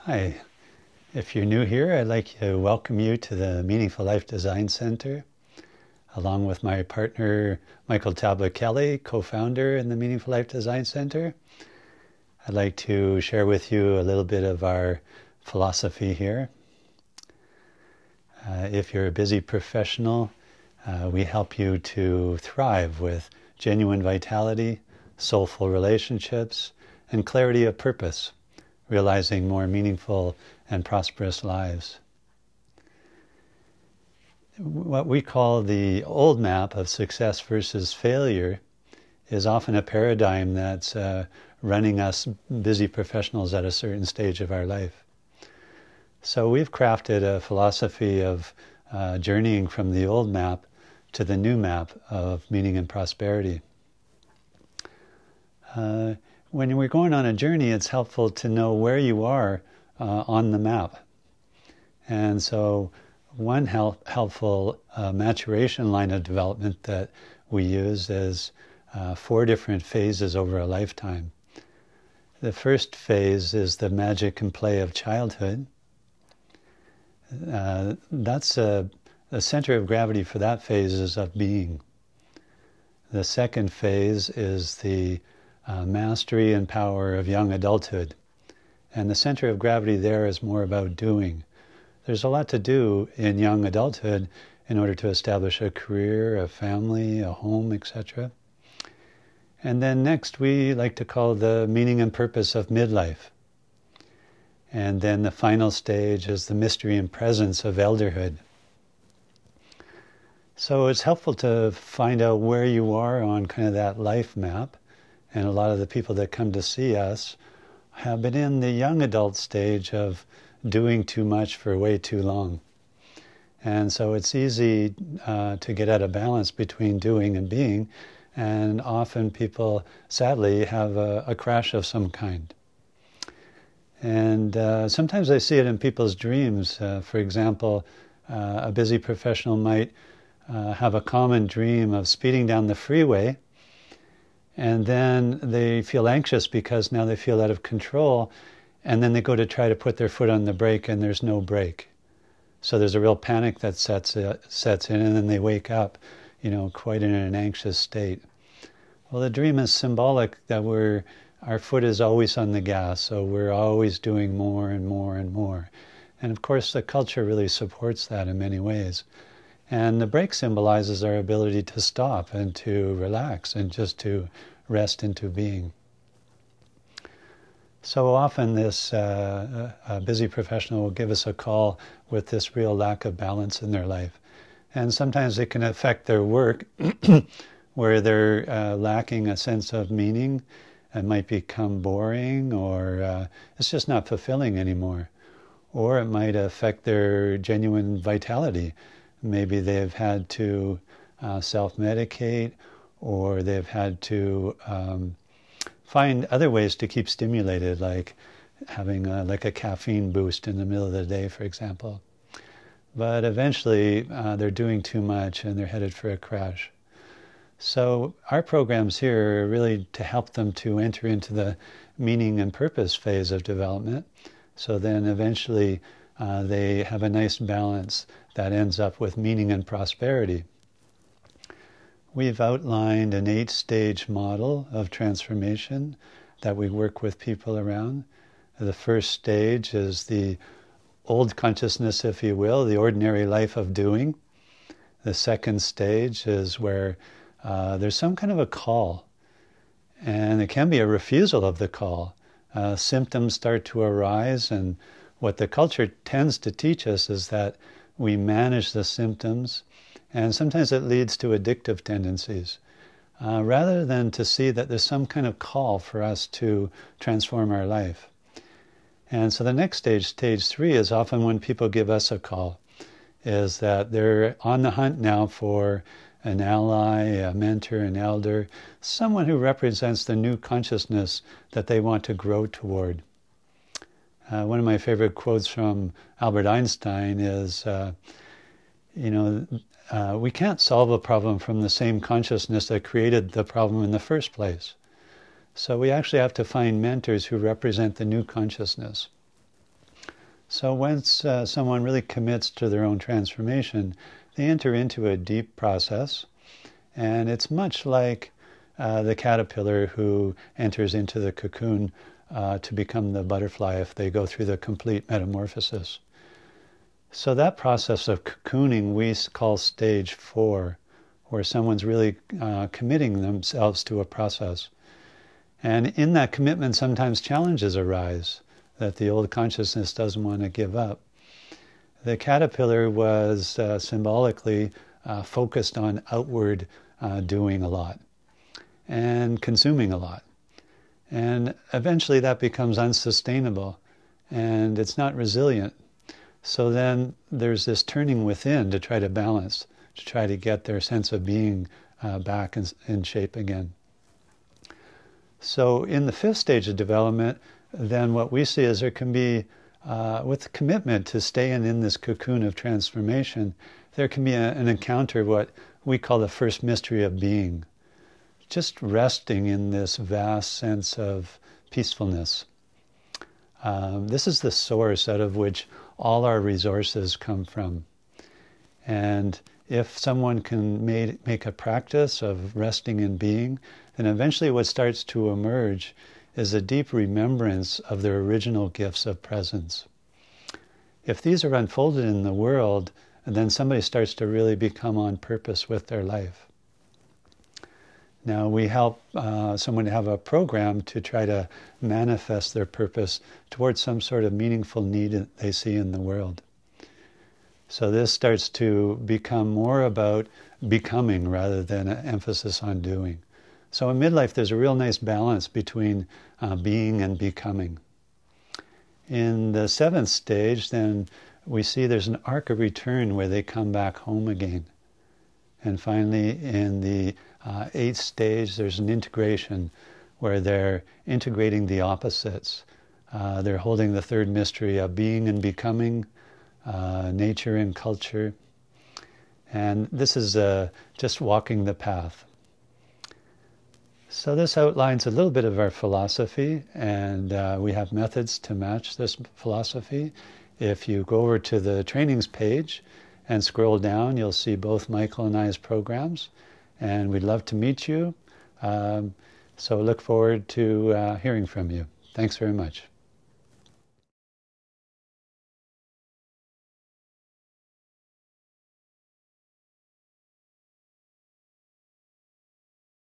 Hi, if you're new here, I'd like to welcome you to the Meaningful Life Design Center, along with my partner, Michael Tabla Kelly, co-founder in the Meaningful Life Design Center. I'd like to share with you a little bit of our philosophy here. If you're a busy professional, we help you to thrive with genuine vitality, soulful relationships, and clarity of purpose, realizing more meaningful and prosperous lives. What we call the old map of success versus failure is often a paradigm that's running us busy professionals at a certain stage of our life. So we've crafted a philosophy of journeying from the old map to the new map of meaning and prosperity. When we're going on a journey, it's helpful to know where you are on the map. And so one helpful maturation line of development that we use is 4 different phases over a lifetime. The first phase is the magic and play of childhood. That's the center of gravity for that phase is of being. The second phase is the mastery and power of young adulthood. And the center of gravity there is more about doing. There's a lot to do in young adulthood in order to establish a career, a family, a home, etc. And then next we like to call the meaning and purpose of midlife. And then the final stage is the mystery and presence of elderhood. So it's helpful to find out where you are on kind of that life map. And a lot of the people that come to see us have been in the young adult stage of doing too much for way too long. And so it's easy to get out of balance between doing and being. And often people, sadly, have a crash of some kind. And sometimes I see it in people's dreams. For example, a busy professional might have a common dream of speeding down the freeway, and then they feel anxious because now they feel out of control, and then they go to try to put their foot on the brake and there's no brake. So there's a real panic that sets in, and then they wake up, quite in an anxious state. Well, the dream is symbolic that our foot is always on the gas, so we're always doing more and more and more. And of course the culture really supports that in many ways. And the brake symbolizes our ability to stop and to relax and just to rest into being. So often this a busy professional will give us a call with this real lack of balance in their life. And sometimes it can affect their work where they're lacking a sense of meaning. It might become boring, or it's just not fulfilling anymore. Or it might affect their genuine vitality. Maybe they've had to self-medicate, or they've had to find other ways to keep stimulated, like having like a caffeine boost in the middle of the day, for example. But eventually they're doing too much and they're headed for a crash. So our programs here are really to help them to enter into the meaning and purpose phase of development. So then eventually they have a nice balance that ends up with meaning and prosperity. We've outlined an 8-stage model of transformation that we work with people around. The first stage is the old consciousness, if you will, the ordinary life of doing. The second stage is where there's some kind of a call, and it can be a refusal of the call. Symptoms start to arise, and what the culture tends to teach us is that we manage the symptoms, and sometimes it leads to addictive tendencies, rather than to see that there's some kind of call for us to transform our life. And so the next stage, stage 3, is often when people give us a call, is that they're on the hunt now for an ally, a mentor, an elder, someone who represents the new consciousness that they want to grow toward. One of my favorite quotes from Albert Einstein is, we can't solve a problem from the same consciousness that created the problem in the first place. So we actually have to find mentors who represent the new consciousness. So once someone really commits to their own transformation, they enter into a deep process, and it's much like the caterpillar who enters into the cocoon to become the butterfly if they go through the complete metamorphosis. So that process of cocooning we call stage 4, where someone's really committing themselves to a process. And in that commitment, sometimes challenges arise that the old consciousness doesn't want to give up. The caterpillar was symbolically focused on outward doing a lot and consuming a lot. And eventually that becomes unsustainable and it's not resilient. So then there's this turning within to try to balance, to try to get their sense of being back in shape again. So in the 5th stage of development, then what we see is there can be, with commitment to staying in this cocoon of transformation, there can be an encounter, what we call the first mystery of being. Just resting in this vast sense of peacefulness. This is the source out of which all our resources come from. And if someone can make a practice of resting in being, then eventually what starts to emerge is a deep remembrance of their original gifts of presence. If these are unfolded in the world, and then somebody starts to really become on purpose with their life. Now we help someone to have a program to try to manifest their purpose towards some sort of meaningful need that they see in the world. So this starts to become more about becoming rather than an emphasis on doing. So in midlife there's a real nice balance between being and becoming. In the 7th stage then we see there's an arc of return where they come back home again. And finally in the 8th stage there's an integration where they're integrating the opposites. They're holding the 3rd mystery of being and becoming, nature and culture. And this is just walking the path. So this outlines a little bit of our philosophy, and we have methods to match this philosophy. If you go over to the trainings page and scroll down, you'll see both Michael and I's programs, and we'd love to meet you. So look forward to hearing from you. Thanks very much.